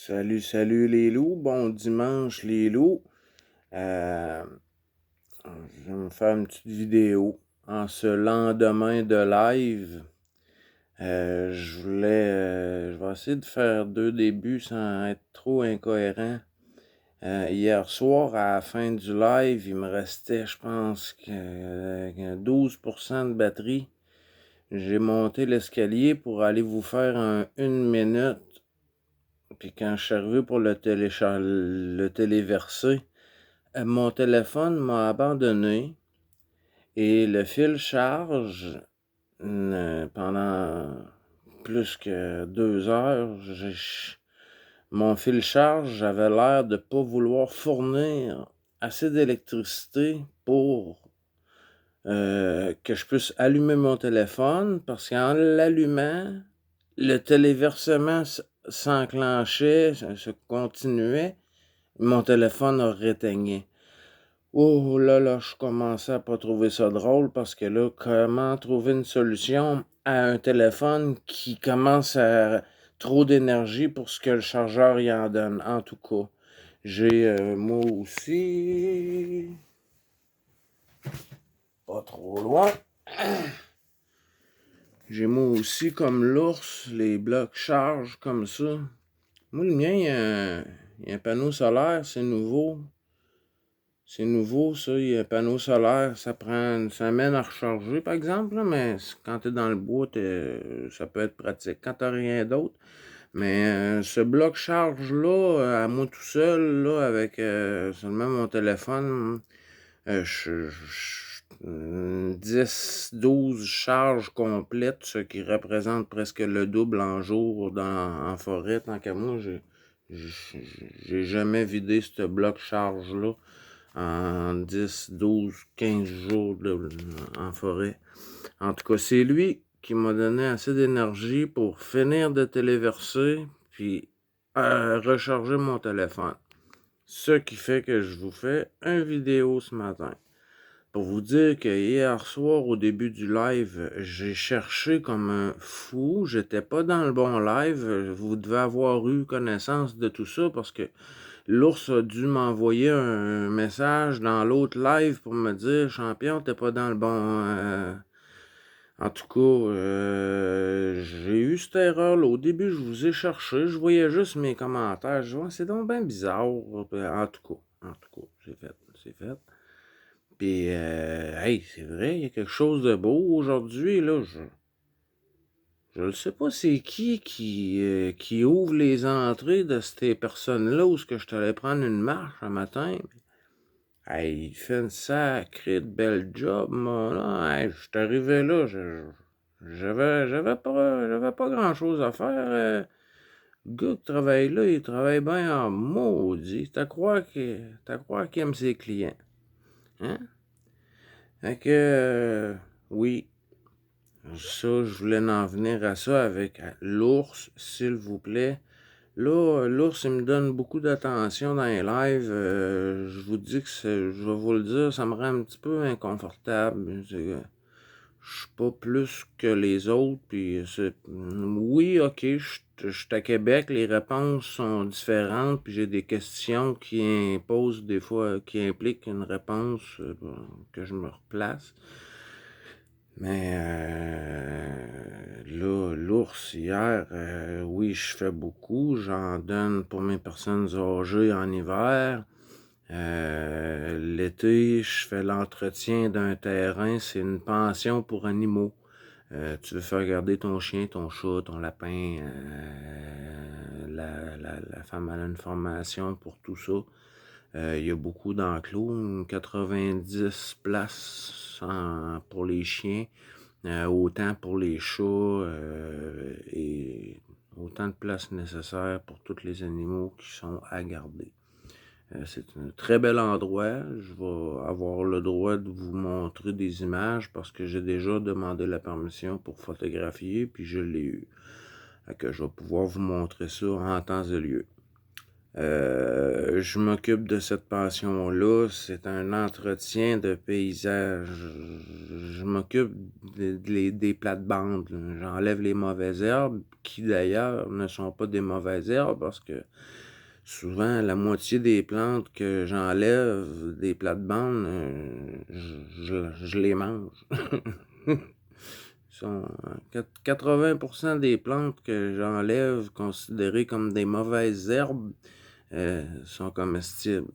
Salut les loups, bon dimanche les loups. Euh, je vais me faire une petite vidéo en ce lendemain de live. Je vais essayer de faire deux débuts sans être trop incohérent. Hier soir, à la fin du live, il me restait, je pense, 12% de batterie. J'ai monté l'escalier pour aller vous faire une minute. Puis quand je suis arrivé pour le téléverser, mon téléphone m'a abandonné et le fil charge pendant plus que 2 heures. Mon fil charge, j'avais l'air de ne pas vouloir fournir assez d'électricité pour que je puisse allumer mon téléphone parce qu'en l'allumant, le téléversement s'enclenchait, se continuait, mon téléphone a réteigné. Oh là, je commençais à pas trouver ça drôle parce que là, comment trouver une solution à un téléphone qui commence à trop d'énergie pour ce que le chargeur y en donne? En tout cas, j'ai moi aussi, pas trop loin, j'ai moi aussi comme l'ours, les blocs charge comme ça. Moi, le mien, il y a un panneau solaire, c'est nouveau. C'est nouveau, ça, il y a un panneau solaire, ça prend une semaine à recharger, par exemple, là, mais quand t'es dans le bois, ça peut être pratique. Quand t'as rien d'autre. Mais ce bloc charge-là, à moi tout seul, là, avec seulement mon téléphone, 10-12 charges complètes, ce qui représente presque le double en jour en forêt. Tant qu'à moi, j'ai jamais vidé ce bloc charge-là en 10, 12, 15 jours en forêt. En tout cas, c'est lui qui m'a donné assez d'énergie pour finir de téléverser, puis recharger mon téléphone. Ce qui fait que je vous fais une vidéo ce matin. Pour vous dire que hier soir, au début du live, j'ai cherché comme un fou. J'étais pas dans le bon live. Vous devez avoir eu connaissance de tout ça parce que l'ours a dû m'envoyer un message dans l'autre live pour me dire champion, t'es pas dans le bon. En tout cas, j'ai eu cette erreur-là. Au début, je vous ai cherché, je voyais juste mes commentaires. Je vois, c'est donc bien bizarre. En tout cas, c'est fait. Puis, hey, c'est vrai, il y a quelque chose de beau aujourd'hui, là. Je ne sais pas c'est qui ouvre les entrées de ces personnes-là où est-ce que je t'allais prendre une marche un matin. Hey, il fait une sacrée de belle job, mon là. Hey, je suis arrivé là, j'avais pas grand-chose à faire. Le gars qui travaille là, il travaille bien en maudit. T'as croire qu'il aime ses clients. Hein? Fait que, oui, ça, je voulais en venir à ça avec l'ours, s'il vous plaît. Là, l'ours, il me donne beaucoup d'attention dans les lives. Je vous dis que je vais vous le dire, ça me rend un petit peu inconfortable. Je suis pas plus que les autres. Puis oui, ok, je suis à Québec, les réponses sont différentes. Puis j'ai des questions qui imposent des fois, qui impliquent une réponse que je me replace. Mais là, l'ours, hier, oui, je fais beaucoup. J'en donne pour mes personnes âgées en hiver. L'été, je fais l'entretien d'un terrain. C'est une pension pour animaux. Tu veux faire garder ton chien, ton chat, ton lapin. La femme a une formation pour tout ça. Il y a beaucoup d'enclos, 90 places pour les chiens, autant pour les chats et autant de places nécessaires pour tous les animaux qui sont à garder. C'est un très bel endroit. Je vais avoir le droit de vous montrer des images parce que j'ai déjà demandé la permission pour photographier, puis je l'ai eu. Que je vais pouvoir vous montrer ça en temps et lieu. Je m'occupe de cette passion-là. C'est un entretien de paysage. Je m'occupe des plates-bandes, là. J'enlève les mauvaises herbes, qui d'ailleurs ne sont pas des mauvaises herbes, parce que souvent la moitié des plantes que j'enlève des plates-bandes, je les mange. Sont 80% des plantes que j'enlève, considérées comme des mauvaises herbes, sont comestibles.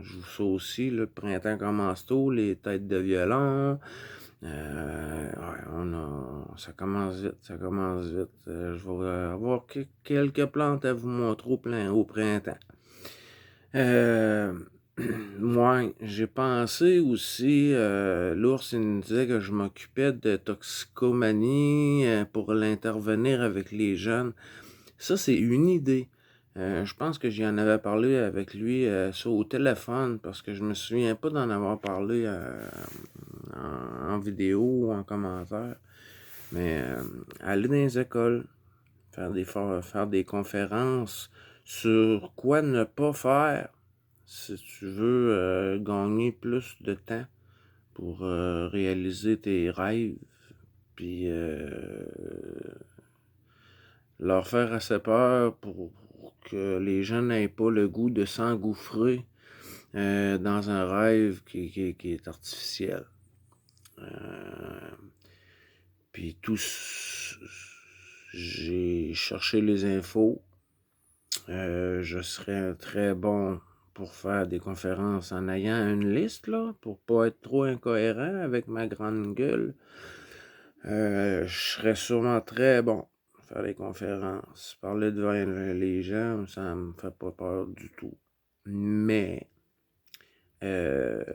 Je vous ça aussi, le printemps commence tôt, les têtes de violon. Ouais, ça commence vite, ça commence vite. Je vais avoir quelques plantes à vous montrer au printemps. Moi, j'ai pensé aussi, l'ours, il me disait que je m'occupais de toxicomanie pour l'intervenir avec les jeunes. Ça, c'est une idée. Je pense que j'y en avais parlé avec lui ça au téléphone, parce que je me souviens pas d'en avoir parlé en vidéo ou en commentaire. Mais aller dans les écoles, faire des conférences sur quoi ne pas faire si tu veux gagner plus de temps pour réaliser tes rêves, puis leur faire assez peur pour que les gens n'aient pas le goût de s'engouffrer dans un rêve qui est artificiel. Puis j'ai cherché les infos. Je serais très bon pour faire des conférences en ayant une liste, là, pour pas être trop incohérent avec ma grande gueule. Je serais sûrement très bon pour faire des conférences. Parler devant les gens, ça me fait pas peur du tout. Mais le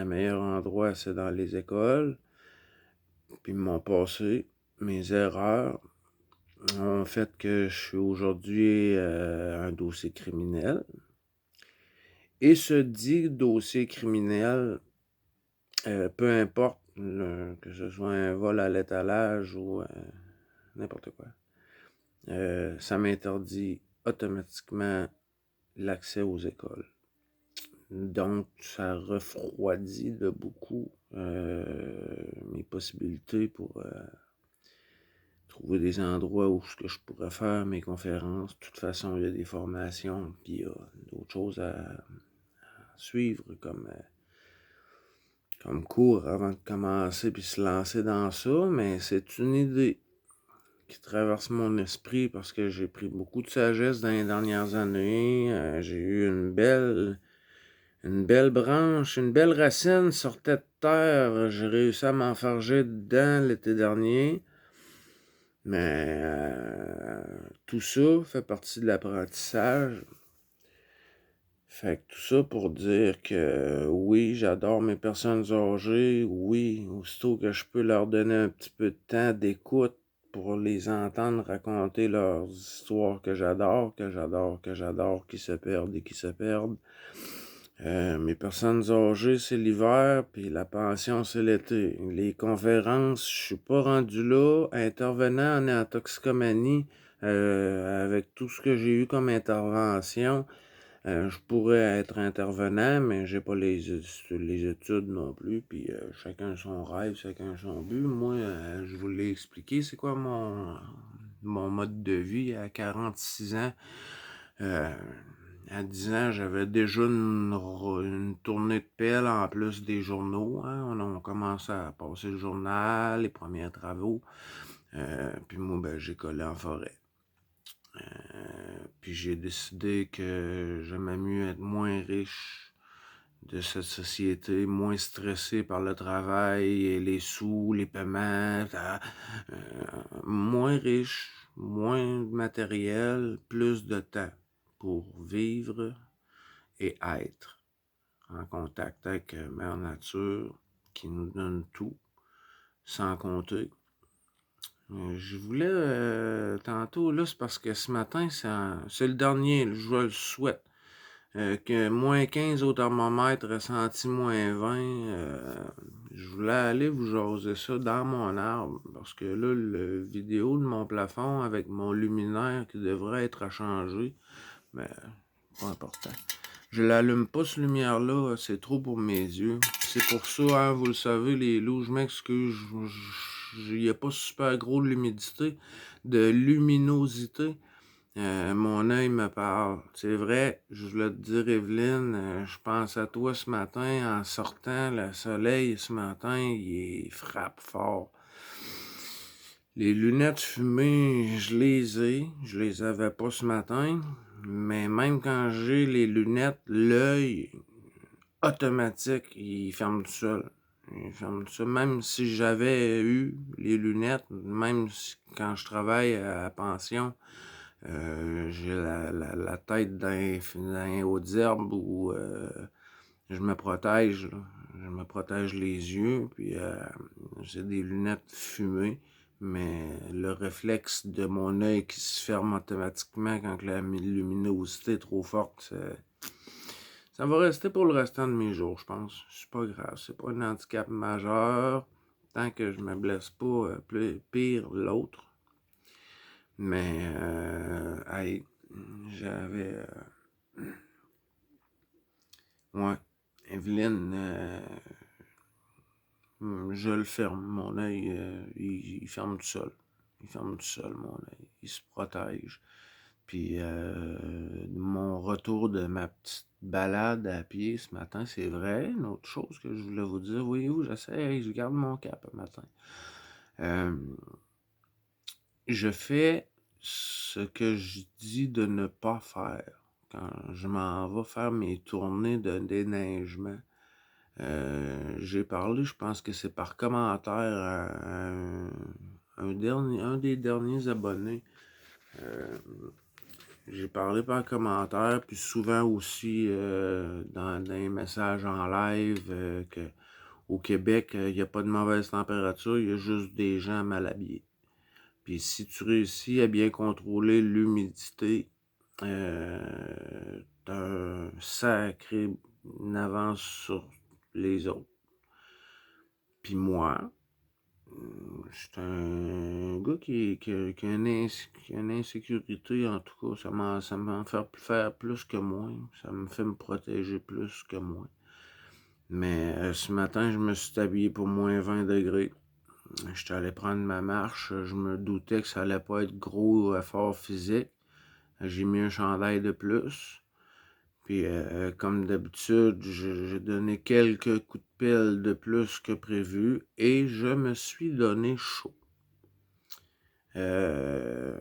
meilleur endroit, c'est dans les écoles. Puis mon passé, mes erreurs ont fait que je suis aujourd'hui un dossier criminel. Et ce dit dossier criminel, peu importe que ce soit un vol à l'étalage ou n'importe quoi, ça m'interdit automatiquement l'accès aux écoles. Donc, ça refroidit de beaucoup mes possibilités pour trouver des endroits où je pourrais faire mes conférences. De toute façon, il y a des formations, puis il y a d'autres choses à suivre comme cours avant de commencer puis se lancer dans ça, mais c'est une idée qui traverse mon esprit parce que j'ai pris beaucoup de sagesse dans les dernières années. J'ai eu une belle branche, une belle racine sortait de terre. J'ai réussi à m'enfarger dedans l'été dernier. Mais tout ça fait partie de l'apprentissage. Fait que tout ça pour dire que oui, j'adore mes personnes âgées. Oui, aussitôt que je peux leur donner un petit peu de temps d'écoute pour les entendre raconter leurs histoires que j'adore, qui se perdent et qui se perdent. Mes personnes âgées, c'est l'hiver, puis la pension, c'est l'été. Les conférences, je suis pas rendu là. Intervenant en toxicomanie, avec tout ce que j'ai eu comme intervention, je pourrais être intervenant, mais j'ai pas les études non plus, puis chacun son rêve, chacun son but. Moi, je vous l'ai expliqué, c'est quoi mon mode de vie à 46 ans. À 10 ans, j'avais déjà une tournée de pelle en plus des journaux. Hein. On commence à passer le journal, les premiers travaux. Puis moi, ben, j'ai collé en forêt. Puis j'ai décidé que j'aimais mieux être moins riche de cette société, moins stressé par le travail et les sous, les paiements, moins riche, moins matériel, plus de temps pour vivre et être en contact avec Mère Nature qui nous donne tout, sans compter. Je voulais tantôt, là, c'est parce que ce matin, c'est le dernier, je le souhaite. Que moins 15 au thermomètre, ressenti moins 20. Je voulais aller vous jaser ça dans mon arbre, parce que là, le vidéo de mon plafond avec mon luminaire qui devrait être à changer, mais pas important. Je l'allume pas, cette lumière-là, c'est trop pour mes yeux. C'est pour ça, hein, vous le savez, les loups, je m'excuse, il n'y a pas super gros de de luminosité. Mon œil me parle. C'est vrai, je voulais te dire, Evelyne, je pense à toi ce matin en sortant. Le soleil ce matin, il frappe fort. Les lunettes fumées, je les ai. Je les avais pas ce matin. Mais même quand j'ai les lunettes, l'œil automatique, il ferme tout seul. Il ferme tout seul. Même si j'avais eu les lunettes, même quand je travaille à la pension, j'ai la tête dans les hautes herbes où je me protège, là. Je me protège les yeux, puis j'ai des lunettes fumées, mais le réflexe de mon œil qui se ferme automatiquement quand la luminosité est trop forte, ça va rester pour le restant de mes jours, je pense. C'est pas grave, c'est pas un handicap majeur, tant que je me blesse pas pire l'autre. Mais, hey, j'avais... ouais, Evelyne, je le ferme, mon œil, il ferme tout seul. Il ferme tout seul, mon œil. Il se protège. Puis, mon retour de ma petite balade à pied ce matin, c'est vrai. Une autre chose que je voulais vous dire, voyez-vous, j'essaie, je garde mon cap le matin. Je fais ce que je dis de ne pas faire quand je m'en vais faire mes tournées de déneigement. J'ai parlé, je pense que c'est par commentaire à un des derniers abonnés. J'ai parlé par commentaire, puis souvent aussi dans les messages en live que au Québec, il n'y a pas de mauvaise température, il y a juste des gens mal habillés. Puis si tu réussis à bien contrôler l'humidité, t'as un sacré avance sur les autres. Puis moi, je suis un gars qui a une insécurité, en tout cas, ça m'en fait faire plus que moins. Ça me fait me protéger plus que moins. Mais ce matin, je me suis habillé pour moins 20 degrés. J'étais allé prendre ma marche. Je me doutais que ça allait pas être gros effort physique. J'ai mis un chandail de plus. Puis, comme d'habitude, j'ai donné quelques coups de pelle de plus que prévu et je me suis donné chaud. Je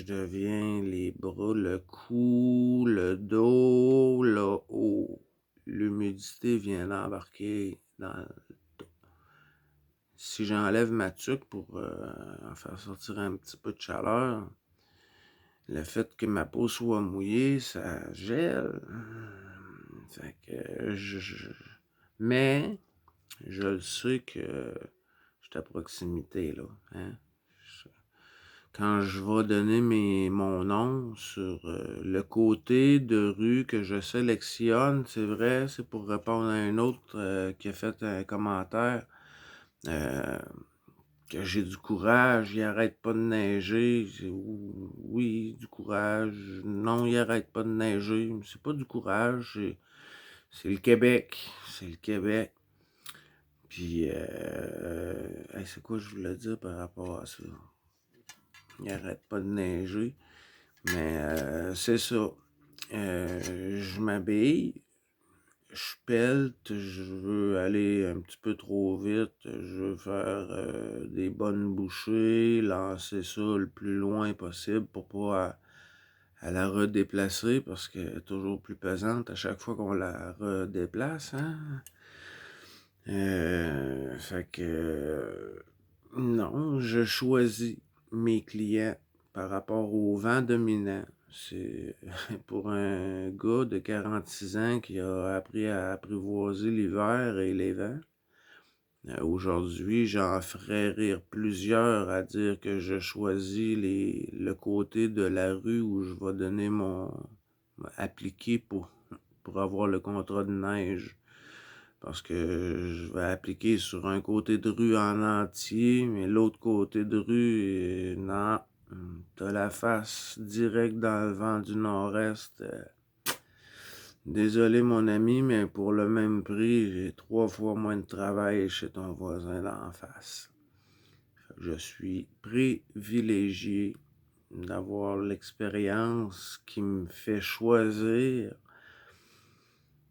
deviens les bras, le cou, le dos, le haut. L'humidité vient d'embarquer dans le dos. Si j'enlève ma tuque pour en faire sortir un petit peu de chaleur, le fait que ma peau soit mouillée, ça gèle. Fait que mais je le sais que je suis à proximité, là. Hein? Quand je vais donner mon nom sur le côté de rue que je sélectionne, c'est vrai, c'est pour répondre à un autre qui a fait un commentaire. Que j'ai du courage, il arrête pas de neiger. Oui, du courage. Non, il arrête pas de neiger. C'est pas du courage, c'est le Québec. C'est le Québec. Puis, hey, c'est quoi je voulais dire par rapport à ça? Il arrête pas de neiger. Mais c'est ça. Je m'habille. Je pelte, je veux aller un petit peu trop vite, je veux faire des bonnes bouchées, lancer ça le plus loin possible pour pas à la redéplacer parce qu'elle est toujours plus pesante à chaque fois qu'on la redéplace. Hein? Fait que non, je choisis mes clients par rapport au vent dominant. C'est pour un gars de 46 ans qui a appris à apprivoiser l'hiver et les vents. Aujourd'hui, j'en ferais rire plusieurs à dire que je choisis le côté de la rue où je vais donner appliquer pour avoir le contrat de neige. Parce que je vais appliquer sur un côté de rue en entier, mais l'autre côté de rue, non. T'as la face direct dans le vent du nord-est. Désolé mon ami, mais pour le même prix, j'ai 3 fois moins de travail chez ton voisin d'en face. Je suis privilégié d'avoir l'expérience qui me fait choisir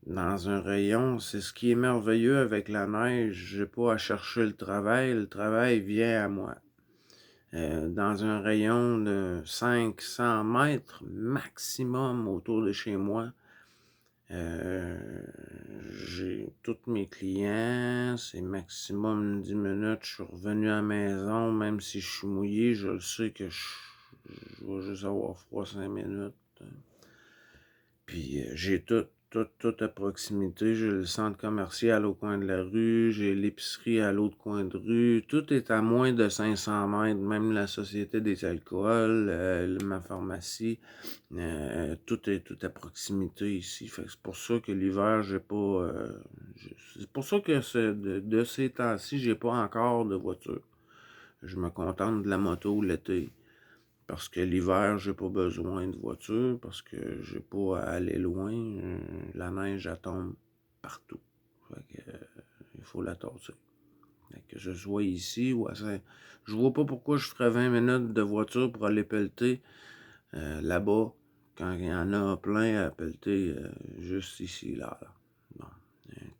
dans un rayon. C'est ce qui est merveilleux avec la neige. J'ai pas à chercher le travail vient à moi. Dans un rayon de 500 mètres maximum autour de chez moi, j'ai tous mes clients, c'est maximum 10 minutes, je suis revenu à la maison, même si je suis mouillé, je le sais que je vais juste avoir froid 5 minutes. Puis j'ai tout à proximité. J'ai le centre commercial au coin de la rue, j'ai l'épicerie à l'autre coin de rue. Tout est à moins de 500 mètres, même la Société des alcools, ma pharmacie. Tout est tout à proximité ici. Fait que c'est pour ça que l'hiver, j'ai pas... c'est pour ça que de ces temps-ci, j'ai pas encore de voiture. Je me contente de la moto l'été. Parce que l'hiver, j'ai pas besoin de voiture, parce que j'ai pas à aller loin. La neige, elle tombe partout. Fait que, il faut la torser. Fait que je sois ici ou à Saint... Je vois pas pourquoi je ferais 20 minutes de voiture pour aller pelleter là-bas, quand il y en a plein à pelleter juste ici, là. Bon.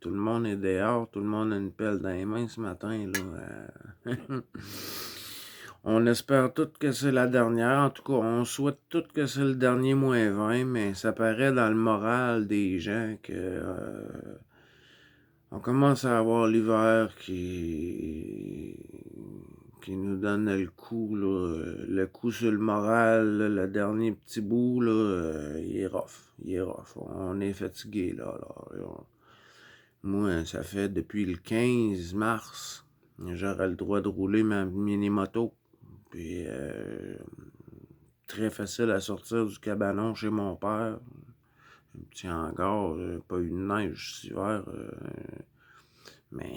Tout le monde est dehors, tout le monde a une pelle dans les mains ce matin, là. On espère tous que c'est la dernière. En tout cas, on souhaite tous que c'est le dernier -20, mais ça paraît dans le moral des gens que on commence à avoir l'hiver qui nous donne le coup, là, le coup sur le moral, là, le dernier petit bout, là, il est rough. Il est rough. On est fatigué, là. Moi, ça fait depuis le 15 mars, j'aurais le droit de rouler ma mini-moto. Puis, très facile à sortir du cabanon chez mon père. Un petit hangar, pas eu de neige cet hiver. Mais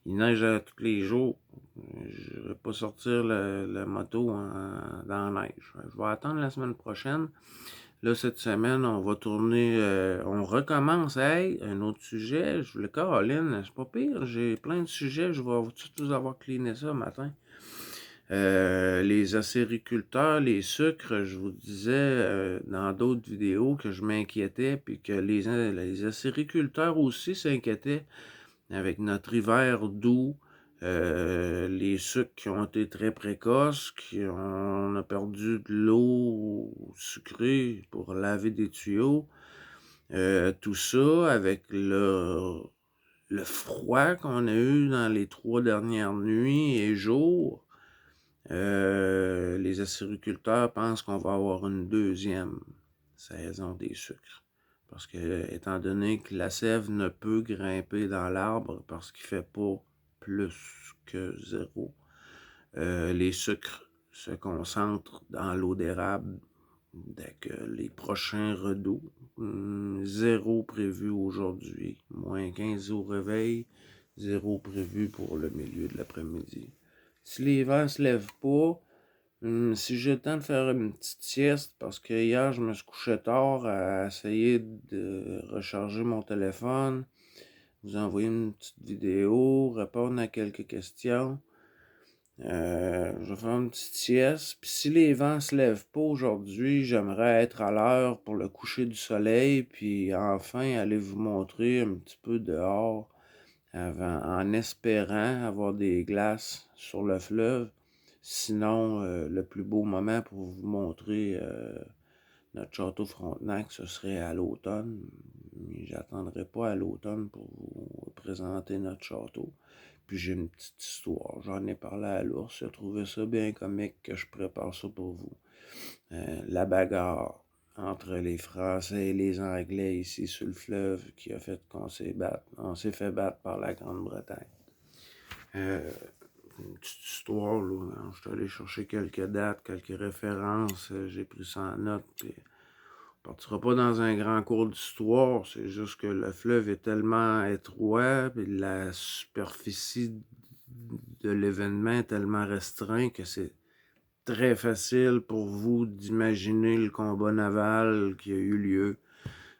il neige tous les jours. Je ne vais pas sortir la moto dans la neige. Je vais attendre la semaine prochaine. Là, cette semaine, on va tourner, on recommence. Hey, un autre sujet. Je voulais, Caroline, c'est pas pire. J'ai plein de sujets. Je vais tous avoir cleané ça matin. Les acériculteurs, les sucres, je vous disais dans d'autres vidéos que je m'inquiétais, puis que les acériculteurs aussi s'inquiétaient avec notre hiver doux, les sucres qui ont été très précoces, on a perdu de l'eau sucrée pour laver des tuyaux, tout ça avec le froid qu'on a eu dans les 3 dernières nuits et jours. Les acériculteurs pensent qu'on va avoir une deuxième saison des sucres. Parce que, étant donné que la sève ne peut grimper dans l'arbre parce qu'il ne fait pas plus que 0, les sucres se concentrent dans l'eau d'érable dès que les prochains redoux. 0 prévu aujourd'hui, -15 au réveil, 0 prévu pour le milieu de l'après-midi. Si les vents ne se lèvent pas, si j'ai le temps de faire une petite sieste, parce que hier, je me suis couché tard à essayer de recharger mon téléphone, vous envoyer une petite vidéo, répondre à quelques questions. Je vais faire une petite sieste. Puis si les vents ne se lèvent pas aujourd'hui, j'aimerais être à l'heure pour le coucher du soleil, puis enfin aller vous montrer un petit peu dehors en espérant avoir des glaces sur le fleuve. Sinon, le plus beau moment pour vous montrer notre château Frontenac, ce serait à l'automne. Mais j'attendrai pas à l'automne pour vous présenter notre château. Puis j'ai une petite histoire. J'en ai parlé à l'ours. Il a trouvé ça bien comique que je prépare ça pour vous. La bagarre entre les Français et les Anglais ici sur le fleuve qui a fait qu'on s'est fait battre par la Grande-Bretagne. Une petite histoire, là. Je suis allé chercher quelques dates, quelques références. J'ai pris ça en note. Puis on partira pas dans un grand cours d'histoire. C'est juste que le fleuve est tellement étroit, puis la superficie de l'événement est tellement restreinte que c'est très facile pour vous d'imaginer le combat naval qui a eu lieu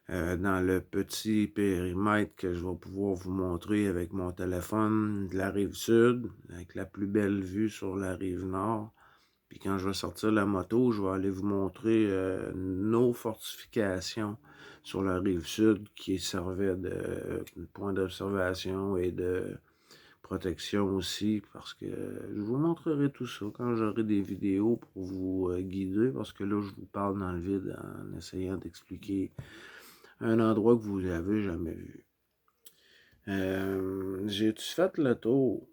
dans le petit périmètre que je vais pouvoir vous montrer avec mon téléphone de la rive sud, avec la plus belle vue sur la rive nord. Puis quand je vais sortir la moto, je vais aller vous montrer nos fortifications sur la rive sud qui servaient de point d'observation et de protection aussi, parce que je vous montrerai tout ça quand j'aurai des vidéos pour vous guider, parce que là, je vous parle dans le vide en essayant d'expliquer un endroit que vous n'avez jamais vu. J'ai-tu fait le tour?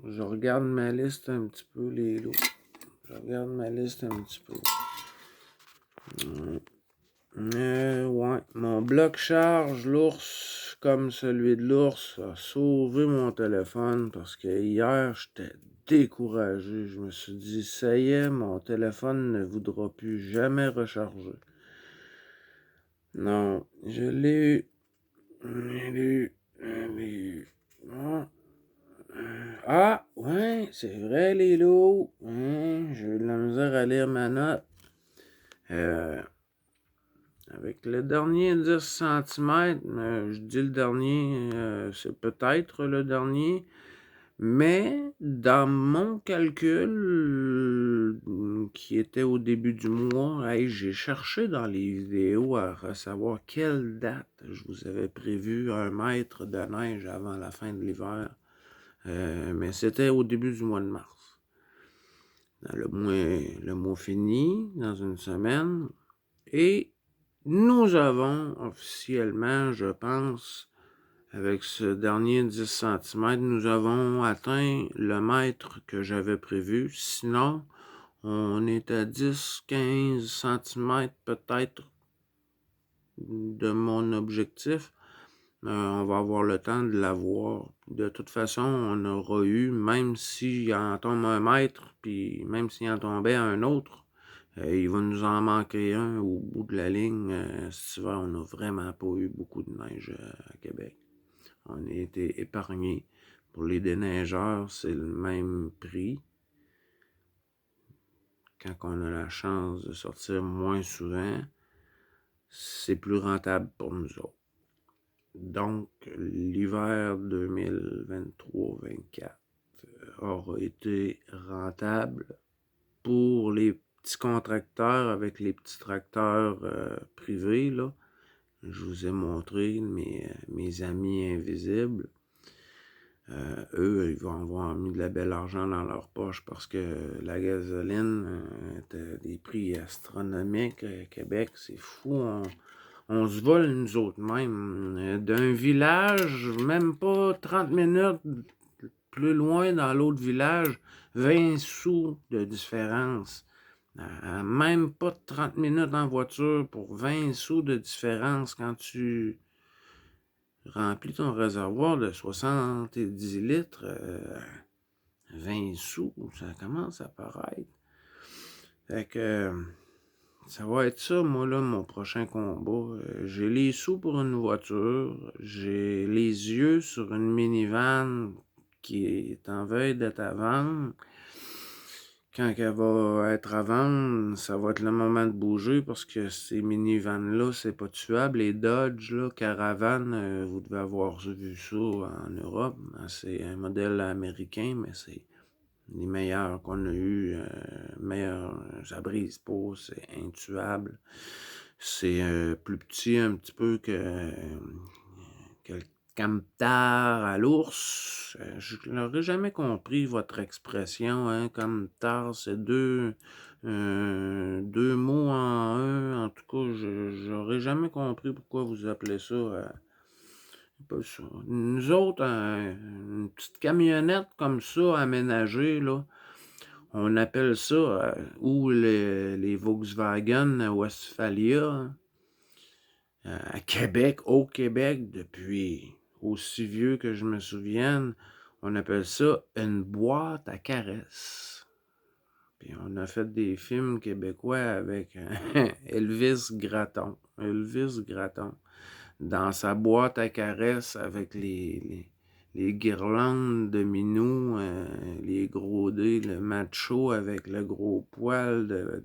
Je regarde ma liste un petit peu, les lots. Je regarde ma liste un petit peu. Ouais, mon bloc charge, l'ours, comme celui de l'ours, a sauvé mon téléphone parce que hier, j'étais découragé. Je me suis dit, ça y est, mon téléphone ne voudra plus jamais recharger. Non, je l'ai eu. Je l'ai eu. Je l'ai eu. Ah, ouais, c'est vrai, les lots. J'ai eu de la misère à lire ma note. Avec le dernier 10 cm, je dis le dernier, c'est peut-être le dernier, mais dans mon calcul qui était au début du mois, hey, j'ai cherché dans les vidéos à savoir quelle date je vous avais prévu 1 mètre de neige avant la fin de l'hiver, mais c'était au début du mois de mars. Dans le mois fini, dans une semaine, et nous avons officiellement, je pense, avec ce dernier 10 cm, nous avons atteint le mètre que j'avais prévu. Sinon, on est à 10-15 cm peut-être de mon objectif. On va avoir le temps de l'avoir. De toute façon, on aura eu, même s'il en tombe 1 mètre, puis même s'il en tombait un autre, il va nous en manquer un au bout de la ligne. Cet hiver, on n'a vraiment pas eu beaucoup de neige à Québec. On a été épargnés. Pour les déneigeurs, c'est le même prix. Quand on a la chance de sortir moins souvent, c'est plus rentable pour nous autres. Donc, l'hiver 2023-24 aura été rentable pour les petits contracteurs avec les petits tracteurs privés, là. Je vous ai montré mes amis invisibles. Eux, ils vont avoir mis de la belle argent dans leur poche parce que la gasoline était des prix astronomiques à Québec. C'est fou. On se vole nous autres même. D'un village, même pas 30 minutes plus loin dans l'autre village, 20 sous de différence. Même pas 30 minutes en voiture pour 20 sous de différence quand tu remplis ton réservoir de 70 litres. 20 sous, ça commence à paraître. Fait que ça va être ça, moi, là, mon prochain combat. J'ai les sous pour une voiture. J'ai les yeux sur une minivan qui est en veille d'être à vendre. Quand elle va être à vendre, ça va être le moment de bouger parce que ces minivans-là, c'est pas tuable. Les Dodge, là, Caravan, vous devez avoir vu ça en Europe. C'est un modèle américain, mais c'est les meilleurs qu'on a eu. Meilleurs, ça brise pas, c'est intuable. C'est plus petit un petit peu que le camtar à l'ours. Je n'aurais jamais compris votre expression, hein, camtar, c'est deux mots en un. En tout cas, j'aurais jamais compris pourquoi vous appelez ça. Pas ça. Nous autres, une petite camionnette comme ça, aménagée, là, on appelle ça, ou les Volkswagen Westphalia, hein, à Québec, au Québec, depuis aussi vieux que je me souvienne, on appelle ça une boîte à caresses. Puis on a fait des films québécois avec Elvis Gratton. Elvis Gratton. Dans sa boîte à caresses avec les les guirlandes de minous, les gros dés, le macho avec le gros poil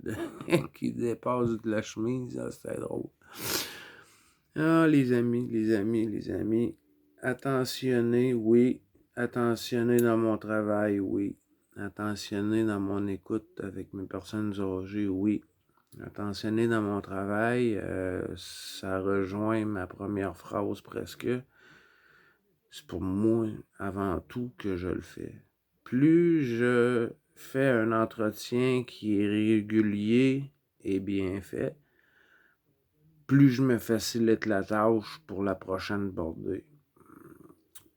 qui dépasse de la chemise, ça, c'était drôle. Ah, les amis, attentionnez, oui, attentionnez dans mon travail, oui, attentionné dans mon écoute avec mes personnes âgées, oui. Attentionné dans mon travail, ça rejoint ma première phrase presque. C'est pour moi avant tout que je le fais. Plus je fais un entretien qui est régulier et bien fait, plus je me facilite la tâche pour la prochaine bordée.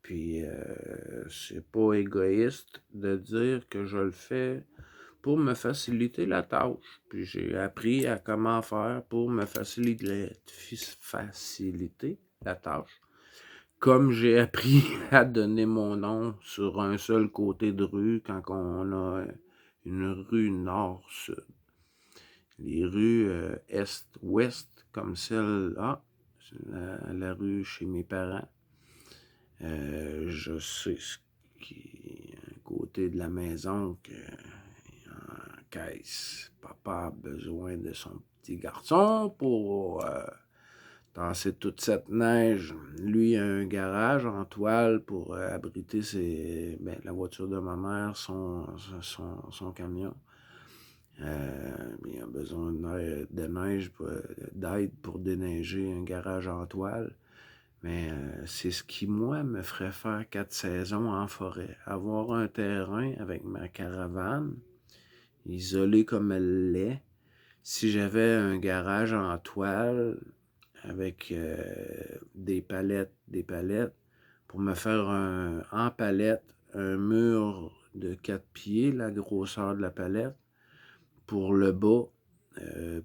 Puis, c'est pas égoïste de dire que je le fais pour me faciliter la tâche. Puis j'ai appris à comment faire pour me faciliter la tâche. Comme j'ai appris à donner mon nom sur un seul côté de rue quand on a une rue nord-sud. Les rues est-ouest, comme celle-là, la rue chez mes parents. Je sais ce qui est à côté de la maison que en caisse, papa a besoin de son petit garçon pour tasser toute cette neige. Lui a un garage en toile pour abriter la voiture de ma mère, son camion. Il a besoin de neige, d'aide pour déneiger un garage en toile. Mais c'est ce qui, moi, me ferait faire 4 saisons en forêt. Avoir un terrain avec ma caravane, isolée comme elle l'est. Si j'avais un garage en toile avec des palettes, pour me faire en palette un mur de 4 pieds, la grosseur de la palette, pour le bas,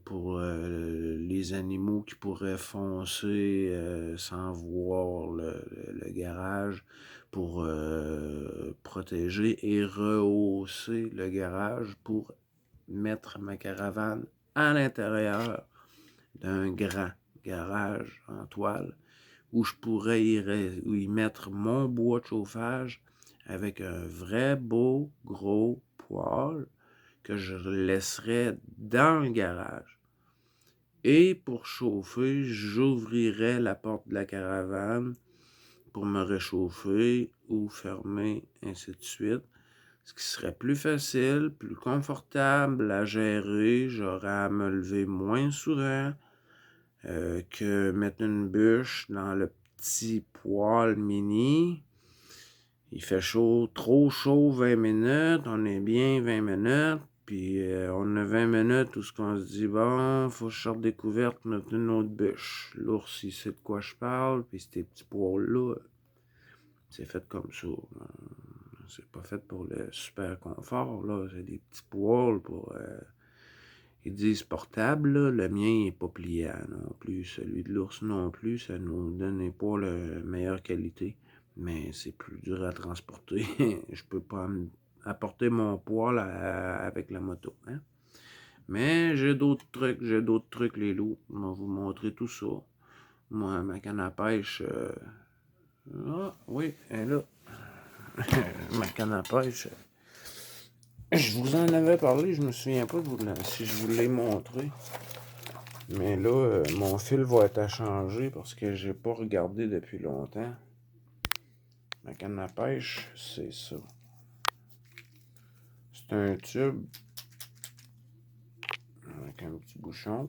pour les animaux qui pourraient foncer sans voir le garage, pour protéger et rehausser le garage pour mettre ma caravane à l'intérieur d'un grand garage en toile où je pourrais y mettre mon bois de chauffage avec un vrai beau gros poêle que je laisserais dans le garage. Et pour chauffer, j'ouvrirais la porte de la caravane pour me réchauffer ou fermer, ainsi de suite. Ce qui serait plus facile, plus confortable à gérer. J'aurais à me lever moins souvent que mettre une bûche dans le petit poêle mini. Il fait chaud, trop chaud 20 minutes, on est bien 20 minutes, puis on a 20 minutes où on se dit, bon, faut que je sorte des couvertes, mettre une autre bûche. L'ours, il sait de quoi je parle, puis ces petits poêles-là, c'est fait comme ça. C'est pas fait pour le super confort, là, c'est des petits poêles pour... ils disent portable, là. Le mien n'est pas pliant non plus, celui de l'ours non plus, ça nous donne pas la meilleure qualité. Mais c'est plus dur à transporter. Je peux pas apporter mon poids avec la moto. Hein? Mais j'ai d'autres trucs, les loups. Je vais vous montrer tout ça. Moi, ma canne à pêche... Ah, oui, elle est là. Ma canne à pêche... Je vous en avais parlé, je me souviens pas si je vous l'ai montré. Mais là, mon fil va être à changer parce que j'ai pas regardé depuis longtemps. Ma canne à pêche, c'est ça. C'est un tube avec un petit bouchon.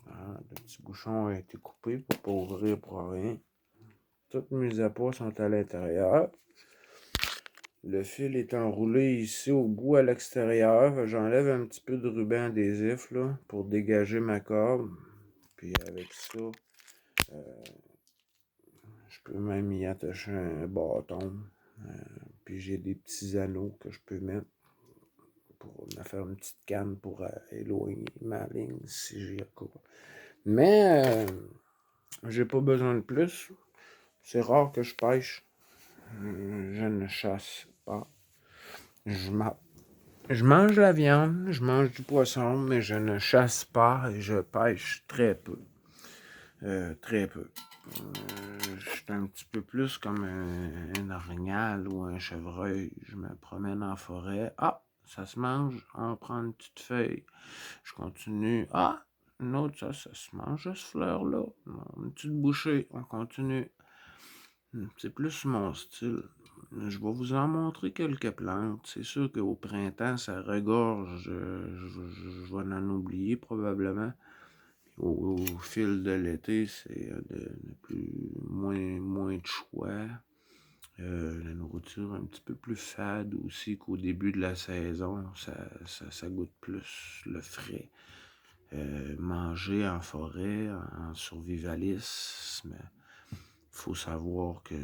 Ah, le petit bouchon a été coupé pour pas ouvrir pour rien. Toutes mes appâts sont à l'intérieur. Le fil est enroulé ici au bout à l'extérieur. J'enlève un petit peu de ruban adhésif là, pour dégager ma corde. Puis avec ça, je peux même y attacher un bâton. Puis j'ai des petits anneaux que je peux mettre pour me faire une petite canne pour éloigner ma ligne si j'y recours. Mais j'ai pas besoin de plus. C'est rare que je pêche. Je ne chasse pas. Je mange la viande, je mange du poisson, mais je ne chasse pas et je pêche très peu. Très peu. J'étais un petit peu plus comme un orignal ou un chevreuil. Je me promène en forêt. Ah, ça se mange. On prend une petite feuille. Je continue. Ah, une autre, ça se mange, cette fleur-là. Une petite bouchée. On continue. C'est plus mon style. Je vais vous en montrer quelques plantes. C'est sûr qu'au printemps, ça regorge. Je vais en oublier probablement. Au fil de l'été, c'est moins de choix. La nourriture un petit peu plus fade aussi qu'au début de la saison. Ça goûte plus le frais. Manger en forêt, en survivalisme, faut savoir que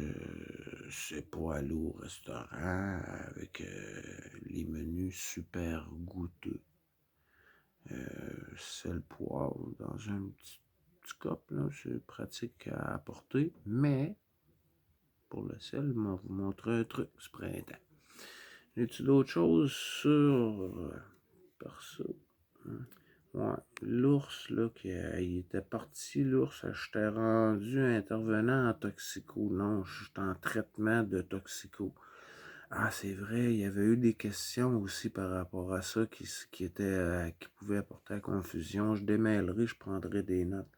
c'est pas aller au restaurant avec les menus super goûteux. Sel, poivre dans un petit cop, là, c'est pratique à apporter, mais pour le sel, je vais vous montrer un truc ce printemps. J'ai-tu d'autres choses sur perso? Ouais, l'ours, là, il était parti, l'ours, j'étais rendu intervenant en toxico. Non, je suis en traitement de toxico. Ah, c'est vrai, il y avait eu des questions aussi par rapport à ça qui pouvaient apporter à confusion. Je démêlerai, je prendrai des notes.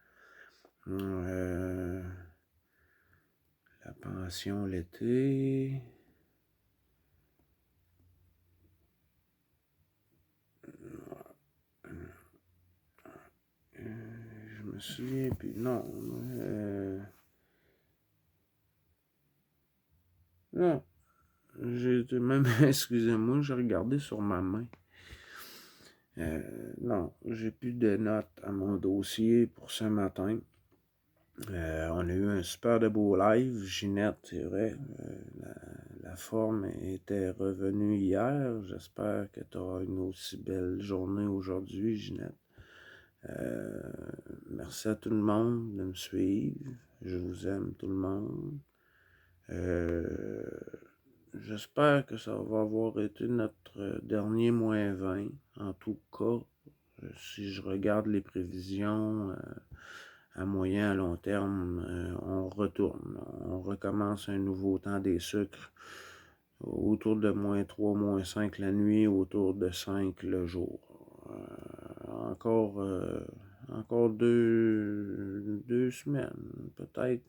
Euh, la pension l'été. Je me souviens plus. Non. Non. J'ai même, excusez-moi, j'ai regardé sur ma main. Non, j'ai plus de notes à mon dossier pour ce matin. On a eu un super de beau live. Ginette, c'est vrai, la forme était revenue hier. J'espère que tu auras une aussi belle journée aujourd'hui, Ginette. Merci à tout le monde de me suivre. Je vous aime tout le monde. J'espère que ça va avoir été notre dernier -20. En tout cas, si je regarde les prévisions à moyen, à long terme, on retourne. On recommence un nouveau temps des sucres autour de -3, -5 la nuit, autour de 5 le jour. Encore deux semaines, peut-être,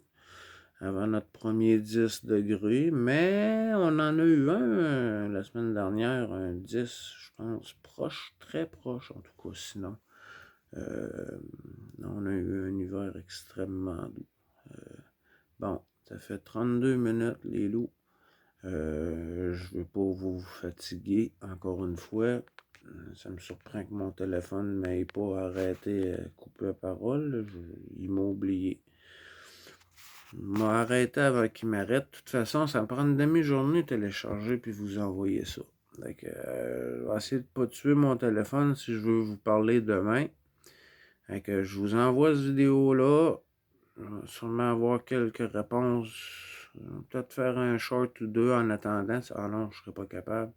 avant notre premier 10 degrés, mais on en a eu un la semaine dernière, un 10, je pense, proche, très proche en tout cas, sinon. On a eu un hiver extrêmement doux. Bon, ça fait 32 minutes, les loups. Je ne veux pas vous fatiguer, encore une fois. Ça me surprend que mon téléphone ne m'ait pas arrêté, couper la parole. Il m'a oublié. Il m'a arrêté avant qu'il m'arrête. De toute façon, ça me prend une demi-journée de télécharger puis vous envoyer ça. Donc, je vais essayer de ne pas tuer mon téléphone si je veux vous parler demain. Donc, je vous envoie cette vidéo-là. Je vais sûrement avoir quelques réponses. Peut-être faire un short ou deux en attendant. Ah non, je ne serai pas capable.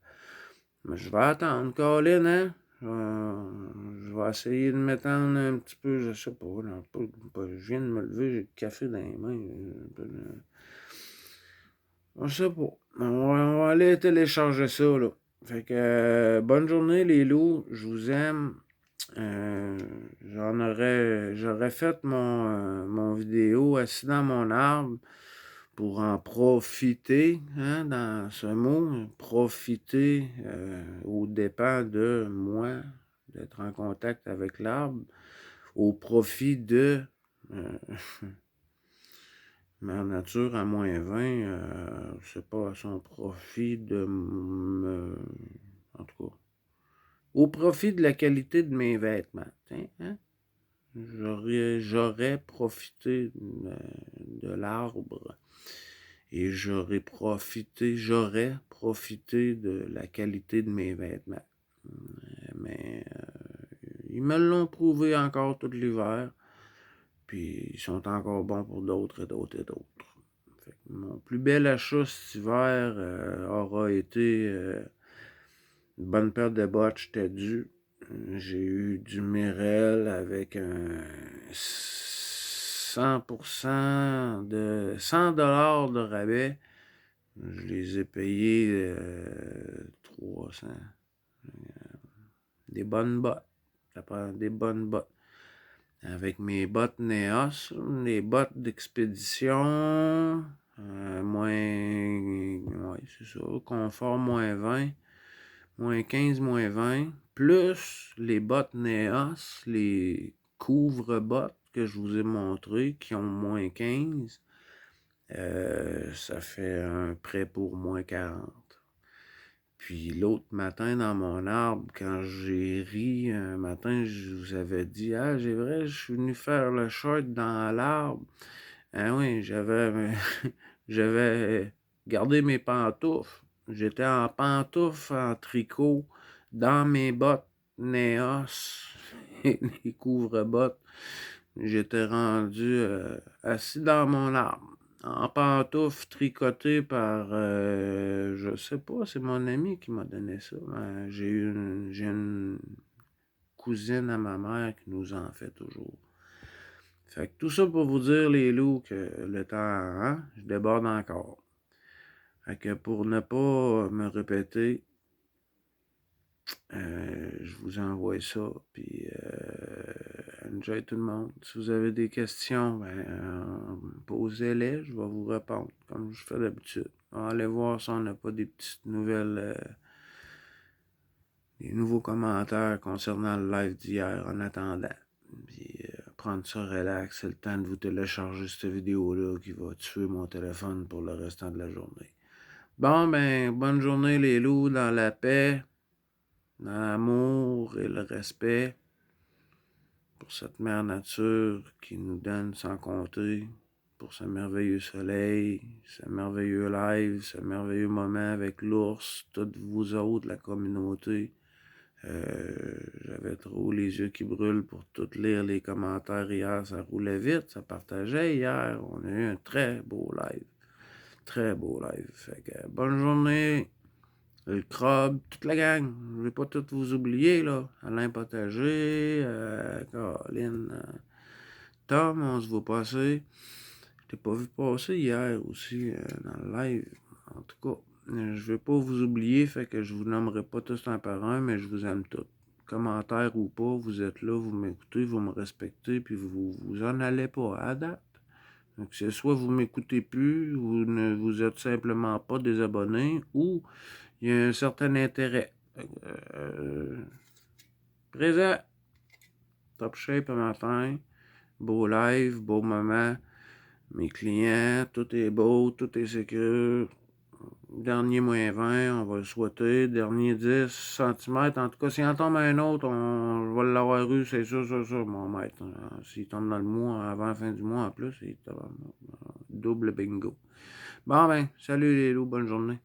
Mais je vais attendre, Colin, hein? Je vais essayer de m'étendre un petit peu, je sais pas, là, je viens de me lever, j'ai le café dans les mains. Je sais pas. On va aller télécharger ça, là. Fait que, bonne journée, les loups. Je vous aime. J'aurais fait mon vidéo assis dans mon arbre pour en profiter, hein, dans ce mot, profiter au dépens de moi, d'être en contact avec l'arbre, au profit de ma nature à -20, c'est pas à son profit de en tout cas, au profit de la qualité de mes vêtements. Hein? J'aurais profité de l'arbre et j'aurais profité de la qualité de mes vêtements. Mais ils me l'ont prouvé encore tout l'hiver. Puis ils sont encore bons pour d'autres et d'autres et d'autres. Mon plus bel achat cet hiver aura été une bonne paire de bottes, j'étais dû. J'ai eu du Mirel avec un 100% de 100$ de rabais. Je les ai payés 300. Des bonnes bottes. Ça prend des bonnes bottes. Avec mes bottes Neos, les bottes d'expédition, ouais, c'est ça, confort -20, -15, -20, plus les bottes Neos, les couvre-bottes que je vous ai montré, qui ont -15, ça fait un prêt pour -40. Puis l'autre matin, dans mon arbre, quand j'ai ri, un matin, je vous avais dit, ah, j'ai vrai, je suis venu faire le short dans l'arbre. Ah oui, j'avais gardé mes pantoufles. J'étais en pantoufles, en tricot, dans mes bottes Neos, les couvre-bottes. J'étais rendu assis dans mon arbre, en pantoufles tricotées par, je sais pas, c'est mon ami qui m'a donné ça. J'ai une cousine à ma mère qui nous en fait toujours. Fait que tout ça pour vous dire, les loups, que le temps, hein, je déborde encore. Fait que pour ne pas me répéter, je vous envoie ça, puis enjoy tout le monde. Si vous avez des questions, posez-les, je vais vous répondre, comme je fais d'habitude. Allez voir si on n'a pas des petites nouvelles, des nouveaux commentaires concernant le live d'hier en attendant. Puis prendre ça relax, c'est le temps de vous télécharger cette vidéo-là qui va tuer mon téléphone pour le restant de la journée. Bon, bonne journée les loups, dans la paix, dans l'amour et le respect pour cette mère nature qui nous donne sans compter, pour ce merveilleux soleil, ce merveilleux live, ce merveilleux moment avec l'ours, toutes vous autres, la communauté. J'avais trop les yeux qui brûlent pour tout lire les commentaires hier, ça roulait vite, ça partageait hier, on a eu un très beau live. Très beau live. Fait que bonne journée. Le crabe, toute la gang. Je vais pas tout vous oublier, là. Alain Potager, Caroline, Tom, on se voit passer. Je t'ai pas vu passer hier aussi dans le live. En tout cas, je vais pas vous oublier, fait que je vous nommerai pas tous un par un, mais je vous aime tous. Commentaire ou pas, vous êtes là, vous m'écoutez, vous me respectez, puis vous en allez pas à date. Donc, c'est soit vous m'écoutez plus, vous ne vous êtes simplement pas désabonné, ou il y a un certain intérêt. Présent, top shape un matin, beau live, beau moment, mes clients, tout est beau, tout est sécure. Dernier -20, on va le souhaiter. Dernier 10 cm. En tout cas, si en tombe un autre, on va l'avoir eu, c'est sûr, mon maître. S'il tombe dans le mois, avant la fin du mois en plus, il double bingo. Bon, salut les loups, bonne journée.